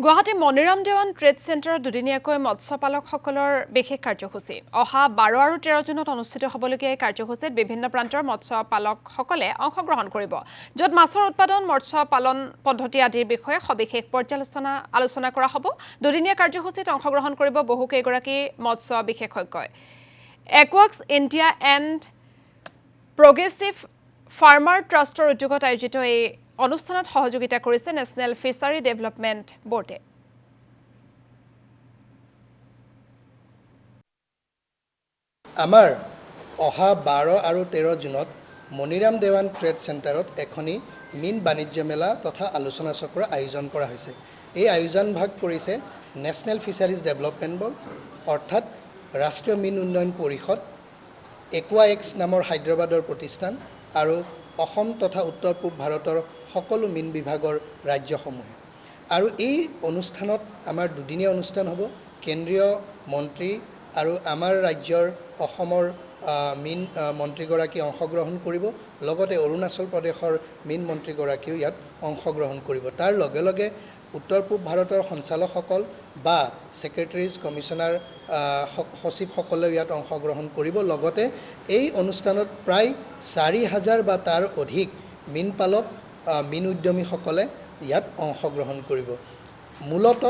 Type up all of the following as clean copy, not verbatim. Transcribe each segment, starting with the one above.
Guwahati Maniram Dewan trade চেণ্টাৰত দুদিনীয়াকৈ মৎস্যপালকসকলৰ বিশেষ কাৰ্যসূচী অহা 12 আৰু 13 জুনত অনুষ্ঠিত হ'বলগীয়া এই কাৰ্যসূচীত বিভিন্ন প্ৰান্তৰ মৎস্যপালকসকলে অংশগ্ৰহণ কৰিব য'ত মাছৰ উৎপাদন মৎস্য পালন পদ্ধতি আদিৰ বিষয়ে সবিশেষ আলোচনা কৰা হ'ব দুদিনীয়া কাৰ্যসূচীত অংশগ্ৰহণ কৰিব বহু কেইগৰাকী মৎস্য বিশেষজ্ঞই একুৱাক্স ইণ্ডিয়া এণ্ড প্ৰগ্ৰেছিভ ফাৰ্মাৰ ট্ৰাষ্টৰ উদ্যোগত আয়োজিত এই অনুষ্ঠানত সহযোগিতা কৰিছে নেশ্যনেল ফিচাৰী ডেভেলপমেণ্ট বোৰ্ডে আমাৰ অহা 12 আৰু 13 জুনত মনিৰাম দেৱান ট্ৰেড চেণ্টাৰত এখনি মীন বাণিজ্য মেলা তথা আলোচনা চক্ৰ আয়োজন কৰা হৈছে এই আয়োজন ভাগ কৰিছে নেশ্যনেল ফিচাৰিজ ডেভেলপমেণ্ট বোৰ্ড অৰ্থাৎ ৰাষ্ট্ৰীয় মীন উন্নয়ন পৰিষদ একুৱাএক্স নামৰ হায়দৰাবাদৰ প্ৰতিষ্ঠান আৰু অসম তথা উত্তৰ পূব ভাৰতৰ সকলো মীন বিভাগৰ ৰাজ্যসমূহে আৰু এই অনুষ্ঠানত আমাৰ দুদিনীয়া অনুষ্ঠান হ'ব কেন্দ্ৰীয় মন্ত্ৰী আৰু আমাৰ ৰাজ্যৰ অসমৰ মীন মন্ত্ৰীগৰাকী অংশগ্ৰহণ কৰিব লগতে অৰুণাচল প্ৰদেশৰ মীন মন্ত্ৰীগৰাকীও ইয়াত অংশগ্ৰহণ কৰিব তাৰ লগে লগে উত্তৰ পূব ভাৰতৰ সঞ্চালকসকল বা সেক্ৰেটাৰিজ কমিশনাৰ সচিবসকলেও ইয়াত অংশগ্ৰহণ কৰিব লগতে এই অনুষ্ঠানত প্ৰায় 4000 বা তাৰ অধিক মীন পালক মীন উদ্যমীসকলে ইয়াত অংশগ্ৰহণ কৰিব মূলত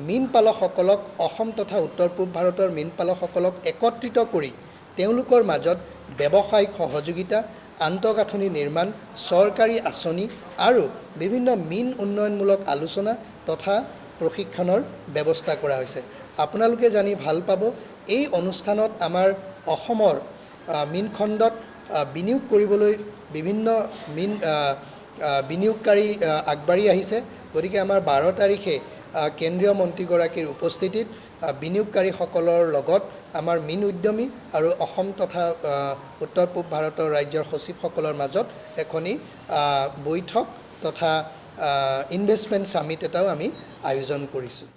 মীন পালকসকলক অসম তথা উত্তৰ পূব ভাৰতৰ মীন পালকসকলক একত্ৰিত কৰি তেওঁলোকৰ মাজত ব্যৱসায়িক সহযোগিতা আন্তঃগাঁথনি নিৰ্মাণ চৰকাৰী আঁচনি আৰু বিভিন্ন মীন উন্নয়নমূলক আলোচনা তথা প্ৰশিক্ষণৰ ব্যৱস্থা কৰা হৈছে আপোনালোকে জানি ভাল পাব এই অনুষ্ঠানত আমাৰ অসমৰ মীন খণ্ডত বিনিয়োগ কৰিবলৈ বিভিন্ন মীন বিনিয়োগকাৰী আগবাঢ়ি আহিছে গতিকে আমাৰ 12 তাৰিখে কেন্দ্ৰীয় মন্ত্ৰীগৰাকীৰ উপস্থিতিত বিনিয়োগকাৰীসকলৰ লগত আমাৰ মীন উদ্যমী আৰু অসম তথা উত্তৰ পূব ভাৰতৰ ৰাজ্যৰ সচিবসকলৰ মাজত এখনি বৈঠক তথা ইনভেষ্টমেণ্ট সামিট এটাও আমি আয়োজন কৰিছোঁ